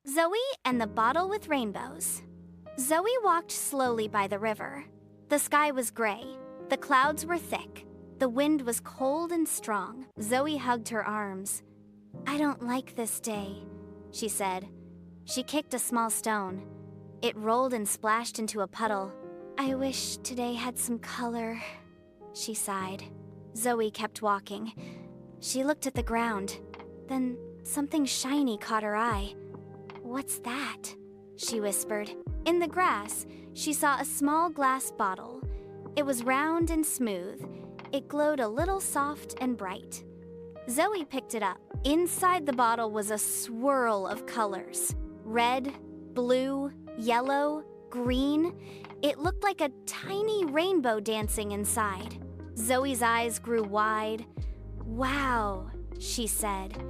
Zoe and the Bottle with Rainbows. Zoe walked slowly by the river. The sky was gray. The clouds were thick. The wind was cold and strong. Zoe hugged her arms. "I don't like this day," she said. She kicked a small stone. It rolled and splashed into a puddle. "I wish today had some color," she sighed. Zoe kept walking. She looked at the ground. Then something shiny caught her eye. "What's that?" she whispered. In the grass, she saw a small glass bottle. It was round and smooth. It glowed a little soft and bright. Zoe picked it up. Inside the bottle was a swirl of colors. Red, blue, yellow, green. It looked like a tiny rainbow dancing inside. Zoe's eyes grew wide. "Wow," she said.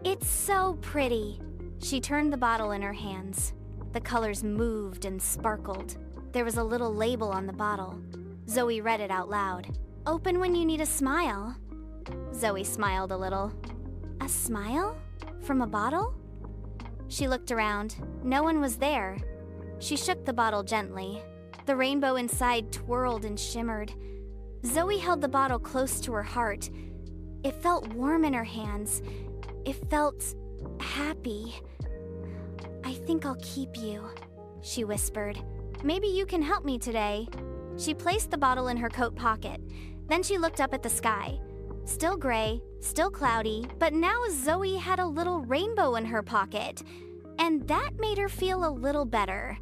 "It's so pretty." She turned the bottle in her hands. The colors moved and sparkled. There was a little label on the bottle. Zoe read it out loud. "Open when you need a smile." Zoe smiled a little. "A smile? From a bottle?" She looked around. No one was there. She shook the bottle gently. The rainbow inside twirled and shimmered. Zoe held the bottle close to her heart. It felt warm in her hands. It felt happy. "I think I'll keep you," she whispered. "Maybe you can help me today." She placed the bottle in her coat pocket. Then she looked up at the sky. Still gray, still cloudy, but now Zoe had a little rainbow in her pocket. And that made her feel a little better.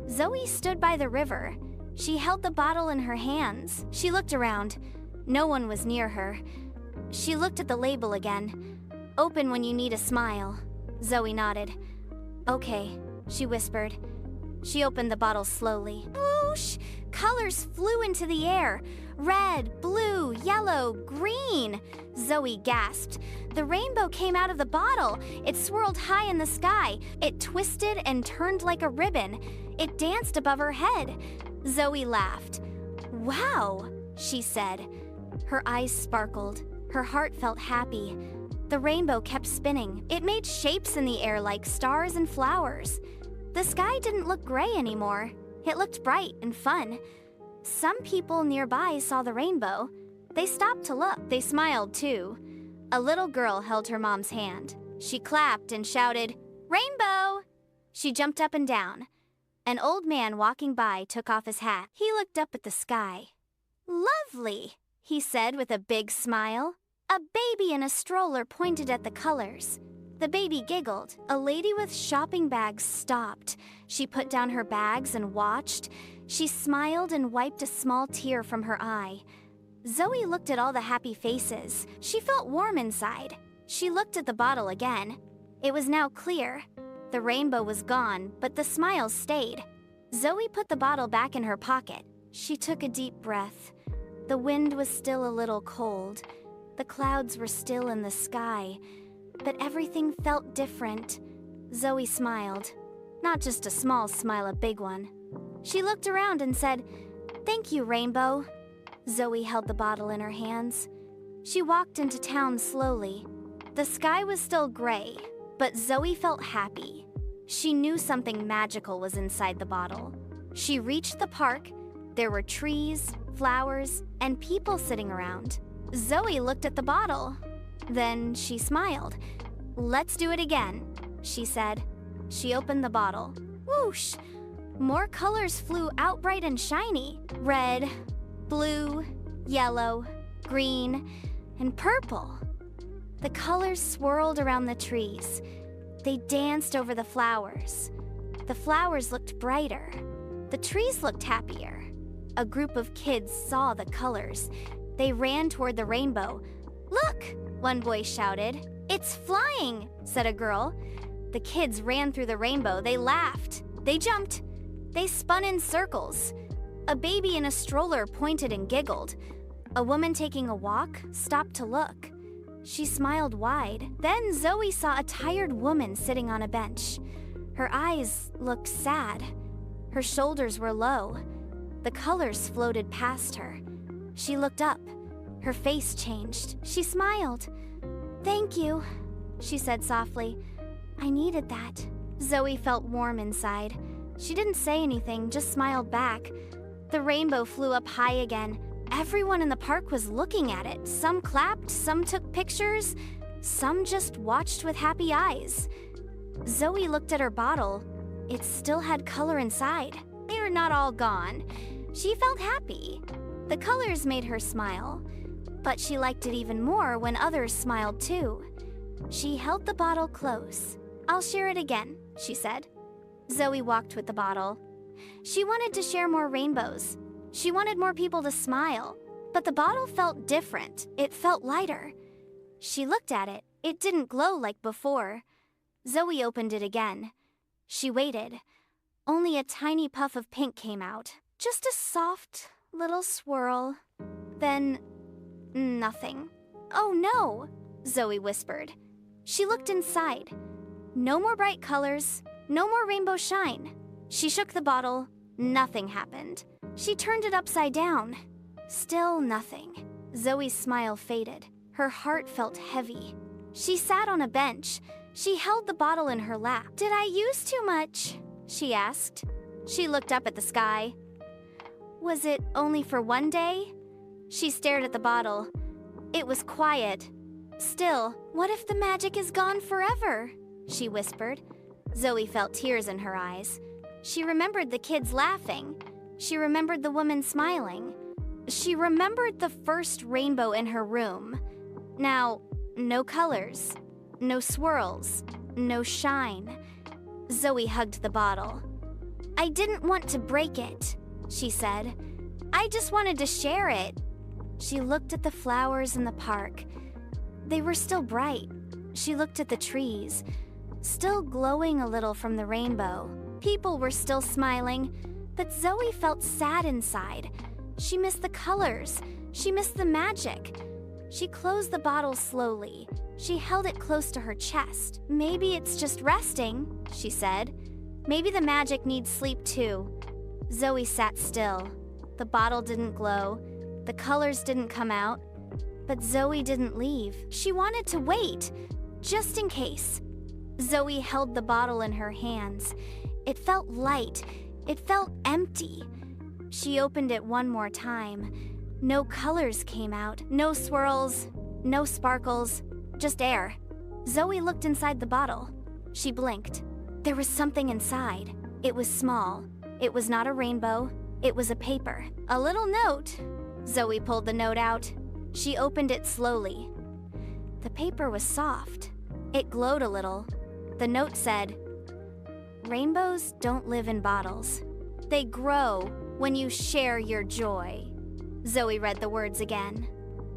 Zoe stood by the river. She held the bottle in her hands. She looked around. No one was near her. She looked at the label again. "Open when you need a smile." Zoe nodded. "Okay," she whispered. She opened the bottle slowly. Whoosh! Colors flew into the air. Red, blue, yellow, green. Zoe gasped. The rainbow came out of the bottle. It swirled high in the sky. It twisted and turned like a ribbon. It danced above her head. Zoe laughed. "Wow," she said. Her eyes sparkled. Her heart felt happy. The rainbow kept spinning. It made shapes in the air like stars and flowers. The sky didn't look gray anymore. It looked bright and fun. Some people nearby saw the rainbow. They stopped to look. They smiled too. A little girl held her mom's hand. She clapped and shouted, "Rainbow!" She jumped up and down. An old man walking by took off his hat. He looked up at the sky. "Lovely," he said with a big smile. A baby in a stroller pointed at the colors. The baby giggled. A lady with shopping bags stopped. She put down her bags and watched. She smiled and wiped a small tear from her eye. Zoe looked at all the happy faces. She felt warm inside. She looked at the bottle again. It was now clear. The rainbow was gone, but the smiles stayed. Zoe put the bottle back in her pocket. She took a deep breath. The wind was still a little cold. The clouds were still in the sky. But everything felt different. Zoe smiled. Not just a small smile, a big one. She looked around and said, "Thank you, Rainbow." Zoe held the bottle in her hands. She walked into town slowly. The sky was still gray, but Zoe felt happy. She knew something magical was inside the bottle. She reached the park. There were trees, flowers, and people sitting around. Zoe looked at the bottle. Then she smiled. "Let's do it again," she said. She opened the bottle. Whoosh! More colors flew out bright and shiny. Red, blue, yellow, green, and purple. The colors swirled around the trees. They danced over the flowers. The flowers looked brighter. The trees looked happier. A group of kids saw the colors. They ran toward the rainbow. "Look!" one boy shouted. "It's flying!" said a girl. The kids ran through the rainbow. They laughed. They jumped. They spun in circles. A baby in a stroller pointed and giggled. A woman taking a walk stopped to look. She smiled wide. Then Zoe saw a tired woman sitting on a bench. Her eyes looked sad. Her shoulders were low. The colors floated past her. She looked up. Her face changed. She smiled. "Thank you," she said softly. "I needed that." Zoe felt warm inside. She didn't say anything, just smiled back. The rainbow flew up high again. Everyone in the park was looking at it. Some clapped, some took pictures, some just watched with happy eyes. Zoe looked at her bottle. It still had color inside. They were not all gone. She felt happy. The colors made her smile, but she liked it even more when others smiled too. She held the bottle close. "I'll share it again," she said. Zoe walked with the bottle. She wanted to share more rainbows. She wanted more people to smile, but the bottle felt different. It felt lighter. She looked at it. It didn't glow like before. Zoe opened it again. She waited. Only a tiny puff of pink came out. Just a soft little swirl. Then, nothing. "Oh no," Zoe whispered. She looked inside. No more bright colors, no more rainbow shine. She shook the bottle. Nothing happened. She turned it upside down. Still nothing. Zoe's smile faded. Her heart felt heavy. She sat on a bench. She held the bottle in her lap. "Did I use too much?" she asked. She looked up at the sky. Was it only for one day? She stared at the bottle. It was quiet. Still, what if the magic is gone forever? She whispered. Zoe felt tears in her eyes. She remembered the kids laughing. She remembered the woman smiling. She remembered the first rainbow in her room. Now, no colors, no swirls, no shine. Zoe hugged the bottle. "I didn't want to break it," she said. "I just wanted to share it." She looked at the flowers in the park. They were still bright. She looked at the trees, still glowing a little from the rainbow. People were still smiling, but Zoe felt sad inside. She missed the colors. She missed the magic. She closed the bottle slowly. She held it close to her chest. "Maybe it's just resting," she said. "Maybe the magic needs sleep too." Zoe sat still. The bottle didn't glow. The colors didn't come out. But Zoe didn't leave. She wanted to wait, just in case. Zoe held the bottle in her hands. It felt light. It felt empty. She opened it one more time. No colors came out. No swirls. No sparkles. Just air. Zoe looked inside the bottle. She blinked. There was something inside. It was small. It was not a rainbow. It was a paper. A little note. Zoe pulled the note out. She opened it slowly. The paper was soft. It glowed a little. The note said, "Rainbows don't live in bottles. They grow when you share your joy." Zoe read the words again,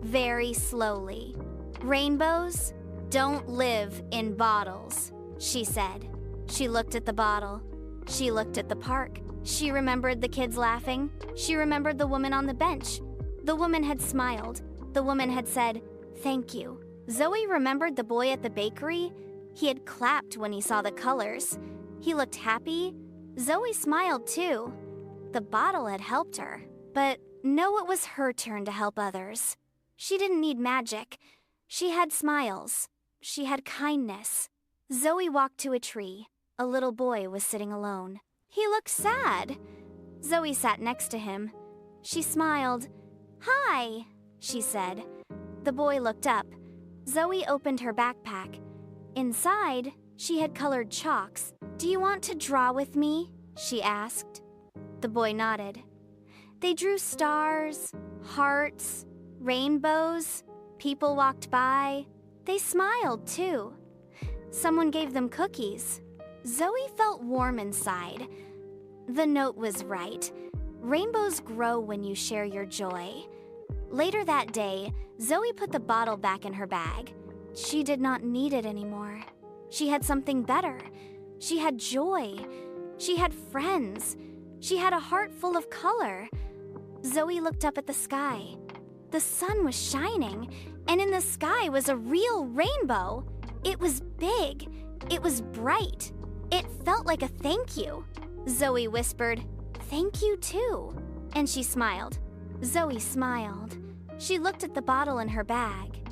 very slowly. "Rainbows don't live in bottles," she said. She looked at the bottle. She looked at the park. She remembered the kids laughing. She remembered the woman on the bench. The woman had smiled. The woman had said, "Thank you." Zoe remembered the boy at the bakery. He had clapped when he saw the colors. He looked happy. Zoe smiled too. The bottle had helped her. But no, it was her turn to help others. She didn't need magic. She had smiles. She had kindness. Zoe walked to a tree. A little boy was sitting alone. He looked sad. Zoe sat next to him. She smiled. "Hi," she said. The boy looked up. Zoe opened her backpack. Inside, she had colored chalks. "Do you want to draw with me?" she asked. The boy nodded. They drew stars, hearts, rainbows. People walked by. They smiled too. Someone gave them cookies. Zoe felt warm inside. The note was right. Rainbows grow when you share your joy. Later that day, Zoe put the bottle back in her bag. She did not need it anymore. She had something better. She had joy. She had friends. She had a heart full of color. Zoe looked up at the sky. The sun was shining, and in the sky was a real rainbow. It was big. It was bright. It felt like a thank you. Zoe whispered, "Thank you too." And she smiled. Zoe smiled. She looked at the bottle in her bag.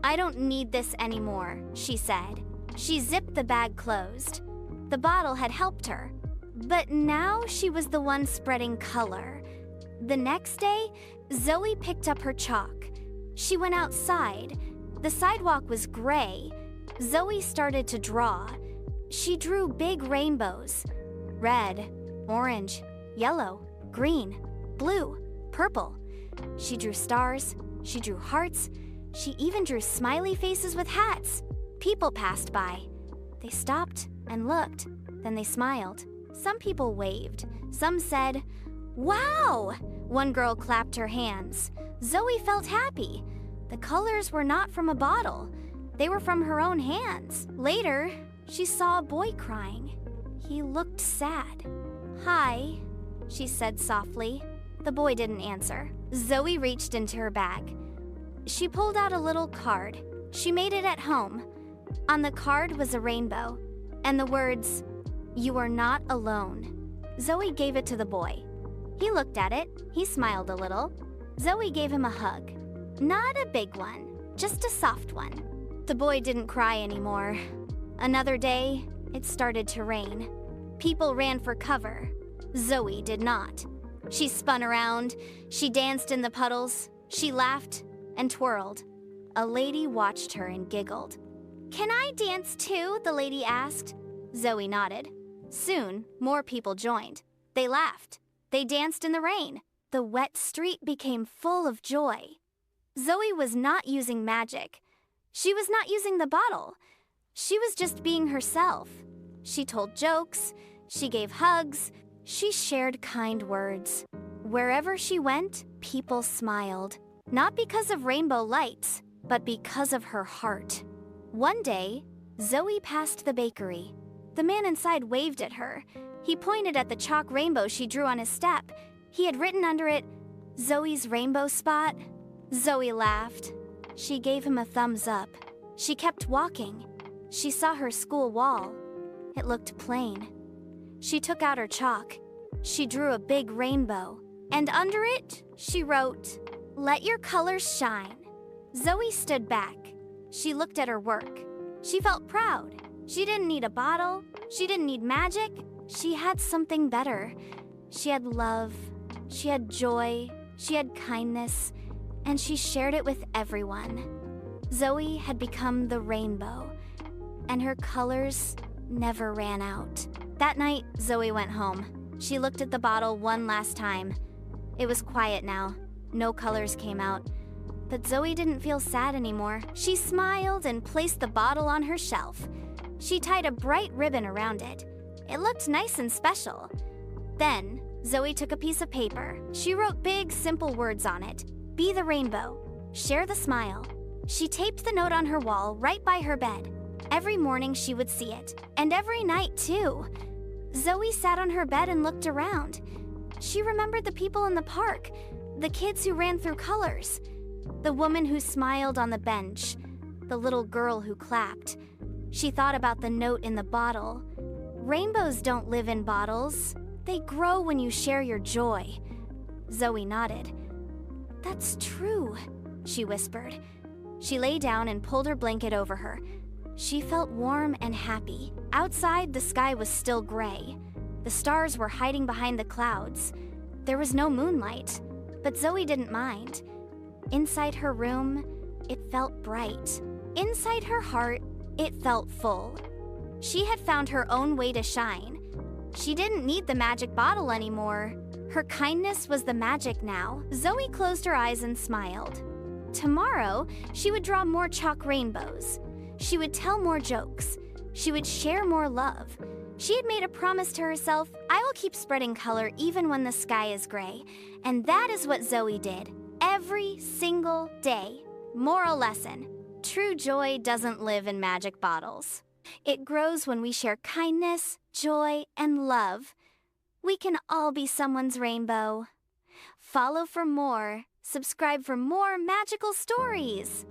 "I don't need this anymore," she said. She zipped the bag closed. The bottle had helped her, but now she was the one spreading color. The next day, Zoe picked up her chalk. She went outside. The sidewalk was gray. Zoe started to draw. She drew big rainbows. Red, orange, yellow, green, blue, purple. She drew stars. She drew hearts. She even drew smiley faces with hats. People passed by. They stopped and looked. Then they smiled. Some people waved. Some said, "Wow!" One girl clapped her hands. Zoe felt happy. The colors were not from a bottle. They were from her own hands. Later, she saw a boy crying. He looked sad. "Hi," she said softly. The boy didn't answer. Zoe reached into her bag. She pulled out a little card. She made it at home. On the card was a rainbow and the words, "You are not alone." Zoe gave it to the boy. He looked at it. He smiled a little. Zoe gave him a hug. Not a big one, just a soft one. The boy didn't cry anymore. Another day, it started to rain. People ran for cover. Zoe did not. She spun around. She danced in the puddles. She laughed and twirled. A lady watched her and giggled. "Can I dance too?" the lady asked. Zoe nodded. Soon, more people joined. They laughed. They danced in the rain. The wet street became full of joy. Zoe was not using magic. She was not using the bottle. She was just being herself. She told jokes. She gave hugs. She shared kind words. Wherever she went, people smiled. Not because of rainbow lights, but because of her heart. One day, Zoe passed the bakery. The man inside waved at her. He pointed at the chalk rainbow she drew on his step. He had written under it, "Zoe's rainbow spot." Zoe laughed. She gave him a thumbs up. She kept walking. She saw her school wall. It looked plain. She took out her chalk. She drew a big rainbow. And under it, she wrote, "Let your colors shine." Zoe stood back. She looked at her work. She felt proud. She didn't need a bottle. She didn't need magic. She had something better. She had love. She had joy. She had kindness. And she shared it with everyone. Zoe had become the rainbow. And her colors never ran out. That night, Zoe went home. She looked at the bottle one last time. It was quiet now. No colors came out. But Zoe didn't feel sad anymore. She smiled and placed the bottle on her shelf. She tied a bright ribbon around it. It looked nice and special. Then, Zoe took a piece of paper. She wrote big, simple words on it. "Be the rainbow. Share the smile." She taped the note on her wall right by her bed. Every morning she would see it, and every night too. Zoe sat on her bed and looked around. She remembered the people in the park, the kids who ran through colors, the woman who smiled on the bench, the little girl who clapped. She thought about the note in the bottle. Rainbows don't live in bottles. They grow when you share your joy. Zoe nodded. "That's true," she whispered. She lay down and pulled her blanket over her. She felt warm and happy. Outside, the sky was still gray. The stars were hiding behind the clouds. There was no moonlight, but Zoe didn't mind. Inside her room, it felt bright. Inside her heart, it felt full. She had found her own way to shine. She didn't need the magic bottle anymore. Her kindness was the magic now. Zoe closed her eyes and smiled. Tomorrow, she would draw more chalk rainbows. She would tell more jokes. She would share more love. She had made a promise to herself, "I will keep spreading color even when the sky is gray." And that is what Zoe did, every single day. Moral lesson: true joy doesn't live in magic bottles. It grows when we share kindness, joy, and love. We can all be someone's rainbow. Follow for more. Subscribe for more magical stories.